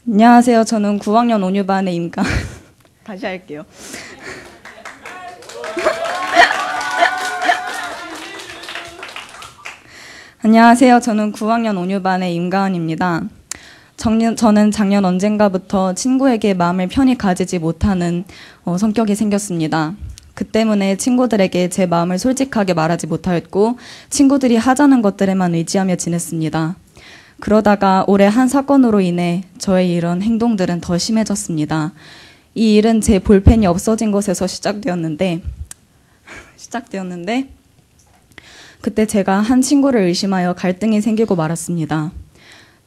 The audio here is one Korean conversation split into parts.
안녕하세요. 저는 9학년 5유반의 임강. 다시 할게요. 안녕하세요. 저는 9학년 5유반의 임가은입니다. 저는 작년 언젠가부터 친구에게 마음을 편히 가지지 못하는 성격이 생겼습니다. 그 때문에 친구들에게 제 마음을 솔직하게 말하지 못하였고 친구들이 하자는 것들에만 의지하며 지냈습니다. 그러다가 올해 한 사건으로 인해 저의 이런 행동들은 더 심해졌습니다. 이 일은 제 볼펜이 없어진 것에서 시작되었는데 그때 제가 한 친구를 의심하여 갈등이 생기고 말았습니다.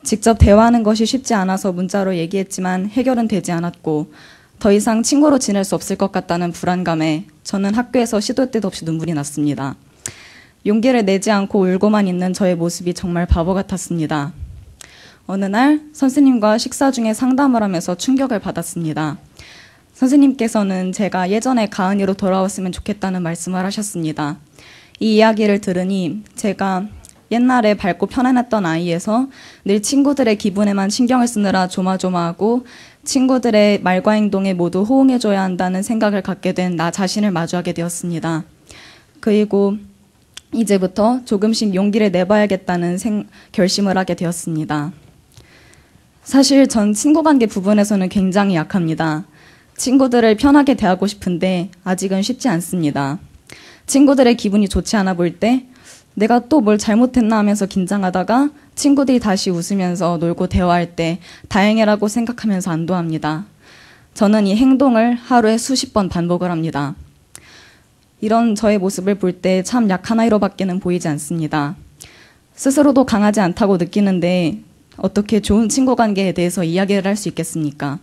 직접 대화하는 것이 쉽지 않아서 문자로 얘기했지만 해결은 되지 않았고 더 이상 친구로 지낼 수 없을 것 같다는 불안감에 저는 학교에서 시도 때도 없이 눈물이 났습니다. 용기를 내지 않고 울고만 있는 저의 모습이 정말 바보 같았습니다. 어느 날 선생님과 식사 중에 상담을 하면서 충격을 받았습니다. 선생님께서는 제가 예전에 가은이로 돌아왔으면 좋겠다는 말씀을 하셨습니다. 이 이야기를 들으니 제가 옛날에 밝고 편안했던 아이에서 늘 친구들의 기분에만 신경을 쓰느라 조마조마하고 친구들의 말과 행동에 모두 호응해줘야 한다는 생각을 갖게 된 나 자신을 마주하게 되었습니다. 그리고 이제부터 조금씩 용기를 내봐야겠다는 결심을 하게 되었습니다. 사실 전 친구관계 부분에서는 굉장히 약합니다. 친구들을 편하게 대하고 싶은데 아직은 쉽지 않습니다. 친구들의 기분이 좋지 않아 보일 때 내가 또 뭘 잘못했나 하면서 긴장하다가 친구들이 다시 웃으면서 놀고 대화할 때 다행이라고 생각하면서 안도합니다. 저는 이 행동을 하루에 수십 번 반복을 합니다. 이런 저의 모습을 볼 때 참 약한 아이로밖에는 보이지 않습니다. 스스로도 강하지 않다고 느끼는데 어떻게 좋은 친구 관계에 대해서 이야기를 할 수 있겠습니까?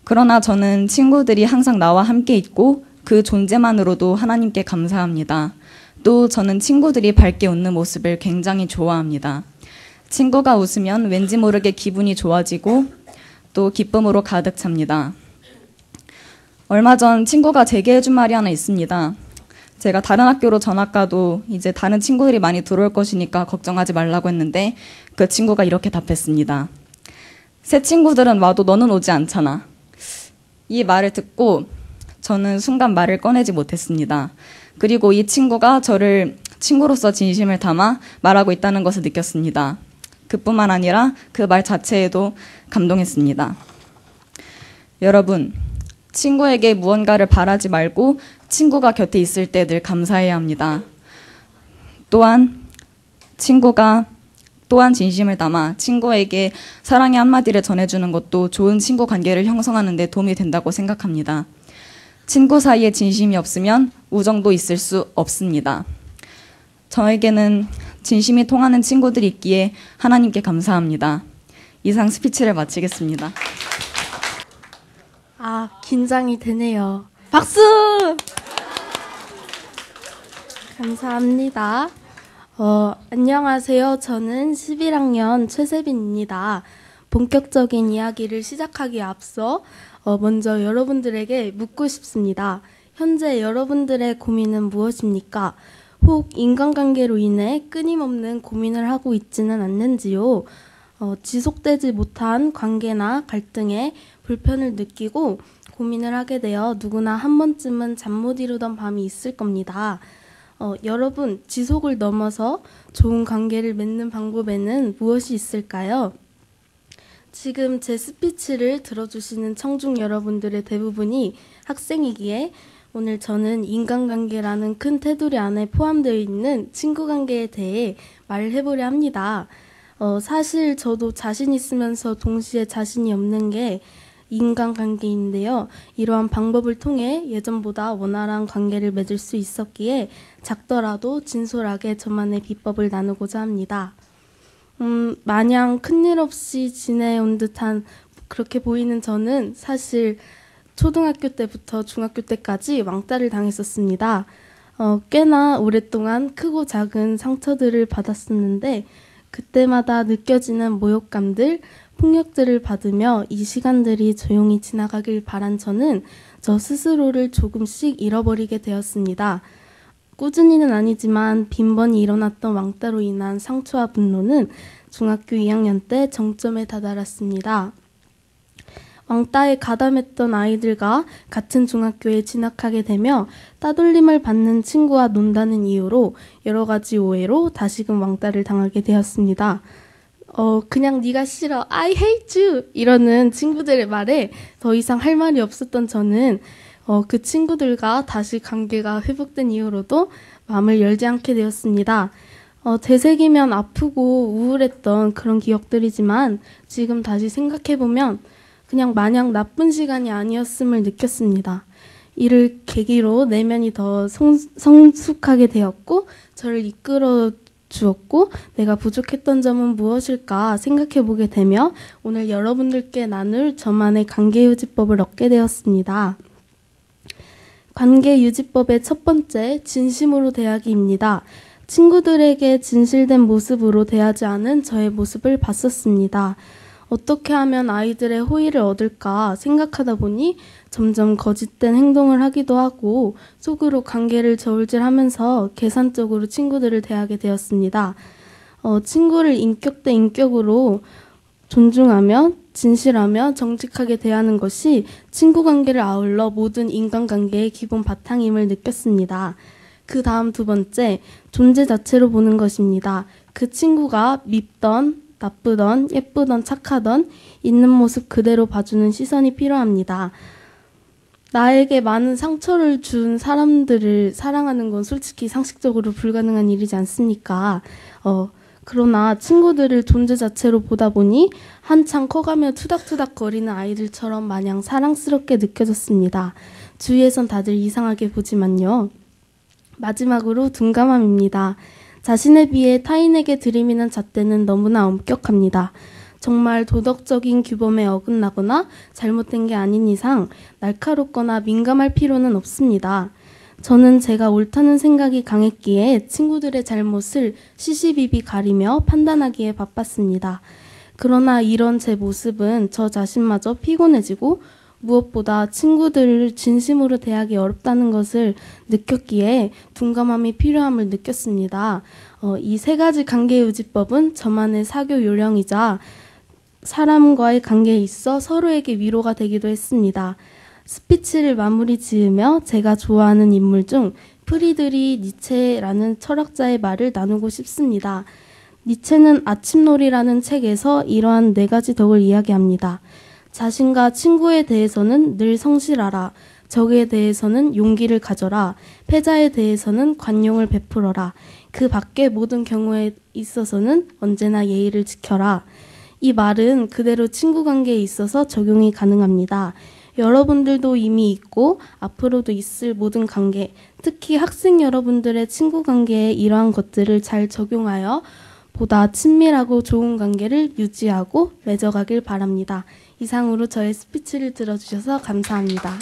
그러나 저는 친구들이 항상 나와 함께 있고 그 존재만으로도 하나님께 감사합니다. 또 저는 친구들이 밝게 웃는 모습을 굉장히 좋아합니다. 친구가 웃으면 왠지 모르게 기분이 좋아지고 또 기쁨으로 가득 찹니다. 얼마 전 친구가 제게 해준 말이 하나 있습니다. 제가 다른 학교로 전학 가도 이제 다른 친구들이 많이 들어올 것이니까 걱정하지 말라고 했는데 그 친구가 이렇게 답했습니다. 새 친구들은 와도 너는 오지 않잖아. 이 말을 듣고 저는 순간 말을 꺼내지 못했습니다. 그리고 이 친구가 저를 친구로서 진심을 담아 말하고 있다는 것을 느꼈습니다. 그뿐만 아니라 그 말 자체에도 감동했습니다. 여러분, 친구에게 무언가를 바라지 말고 친구가 곁에 있을 때 늘 감사해야 합니다. 또한 진심을 담아 친구에게 사랑의 한마디를 전해주는 것도 좋은 친구 관계를 형성하는 데 도움이 된다고 생각합니다. 친구 사이에 진심이 없으면 우정도 있을 수 없습니다. 저에게는 진심이 통하는 친구들이 있기에 하나님께 감사합니다. 이상 스피치를 마치겠습니다. 긴장이 되네요. 박수! 감사합니다. 안녕하세요. 저는 11학년 최세빈입니다. 본격적인 이야기를 시작하기에 앞서 먼저 여러분들에게 묻고 싶습니다. 현재 여러분들의 고민은 무엇입니까? 혹 인간관계로 인해 끊임없는 고민을 하고 있지는 않는지요? 지속되지 못한 관계나 갈등에 불편을 느끼고 고민을 하게 되어 누구나 한 번쯤은 잠 못 이루던 밤이 있을 겁니다. 여러분, 지속을 넘어서 좋은 관계를 맺는 방법에는 무엇이 있을까요? 지금 제 스피치를 들어주시는 청중 여러분들의 대부분이 학생이기에 오늘 저는 인간관계라는 큰 테두리 안에 포함되어 있는 친구관계에 대해 말을 해보려 합니다. 사실 저도 자신 있으면서 동시에 자신이 없는 게 인간관계인데요. 이러한 방법을 통해 예전보다 원활한 관계를 맺을 수 있었기에 작더라도 진솔하게 저만의 비법을 나누고자 합니다. 마냥 큰일 없이 지내온 듯한 그렇게 보이는 저는 사실 초등학교 때부터 중학교 때까지 왕따를 당했었습니다. 꽤나 오랫동안 크고 작은 상처들을 받았었는데 그때마다 느껴지는 모욕감들, 폭력들을 받으며 이 시간들이 조용히 지나가길 바란 저는 저 스스로를 조금씩 잃어버리게 되었습니다. 꾸준히는 아니지만 빈번히 일어났던 왕따로 인한 상처와 분노는 중학교 2학년 때 정점에 다다랐습니다. 왕따에 가담했던 아이들과 같은 중학교에 진학하게 되며 따돌림을 받는 친구와 논다는 이유로 여러 가지 오해로 다시금 왕따를 당하게 되었습니다. 그냥 네가 싫어, I hate you 이러는 친구들의 말에 더 이상 할 말이 없었던 저는 그 친구들과 다시 관계가 회복된 이후로도 마음을 열지 않게 되었습니다. 되새기면 아프고 우울했던 그런 기억들이지만 지금 다시 생각해보면 그냥 마냥 나쁜 시간이 아니었음을 느꼈습니다. 이를 계기로 내면이 더 성숙하게 되었고 저를 이끌어 주었고 내가 부족했던 점은 무엇일까 생각해보게 되며 오늘 여러분들께 나눌 저만의 관계유지법을 얻게 되었습니다. 관계유지법의 첫 번째, 진심으로 대하기입니다. 친구들에게 진실된 모습으로 대하지 않은 저의 모습을 봤었습니다. 어떻게 하면 아이들의 호의를 얻을까 생각하다 보니 점점 거짓된 행동을 하기도 하고 속으로 관계를 저울질하면서 계산적으로 친구들을 대하게 되었습니다. 친구를 인격 대 인격으로 존중하며 진실하며 정직하게 대하는 것이 친구 관계를 아울러 모든 인간관계의 기본 바탕임을 느꼈습니다. 그 다음 두 번째, 존재 자체로 보는 것입니다. 그 친구가 밉던 나쁘던 예쁘던 착하던 있는 모습 그대로 봐주는 시선이 필요합니다. 나에게 많은 상처를 준 사람들을 사랑하는 건 솔직히 상식적으로 불가능한 일이지 않습니까? 그러나 친구들을 존재 자체로 보다 보니 한창 커가며 투닥투닥거리는 아이들처럼 마냥 사랑스럽게 느껴졌습니다. 주위에선 다들 이상하게 보지만요. 마지막으로 둔감함입니다. 자신에 비해 타인에게 들이미는 잣대는 너무나 엄격합니다. 정말 도덕적인 규범에 어긋나거나 잘못된 게 아닌 이상 날카롭거나 민감할 필요는 없습니다. 저는 제가 옳다는 생각이 강했기에 친구들의 잘못을 시시비비 가리며 판단하기에 바빴습니다. 그러나 이런 제 모습은 저 자신마저 피곤해지고 무엇보다 친구들을 진심으로 대하기 어렵다는 것을 느꼈기에 둔감함이 필요함을 느꼈습니다. 이 세 가지 관계유지법은 저만의 사교 요령이자 사람과의 관계에 있어 서로에게 위로가 되기도 했습니다. 스피치를 마무리 지으며 제가 좋아하는 인물 중 프리드리 니체라는 철학자의 말을 나누고 싶습니다. 니체는 아침놀이라는 책에서 이러한 4가지 덕을 이야기합니다. 자신과 친구에 대해서는 늘 성실하라. 적에 대해서는 용기를 가져라. 패자에 대해서는 관용을 베풀어라. 그 밖의 모든 경우에 있어서는 언제나 예의를 지켜라. 이 말은 그대로 친구 관계에 있어서 적용이 가능합니다. 여러분들도 이미 있고 앞으로도 있을 모든 관계, 특히 학생 여러분들의 친구 관계에 이러한 것들을 잘 적용하여 보다 친밀하고 좋은 관계를 유지하고 맺어가길 바랍니다. 이상으로 저의 스피치를 들어주셔서 감사합니다.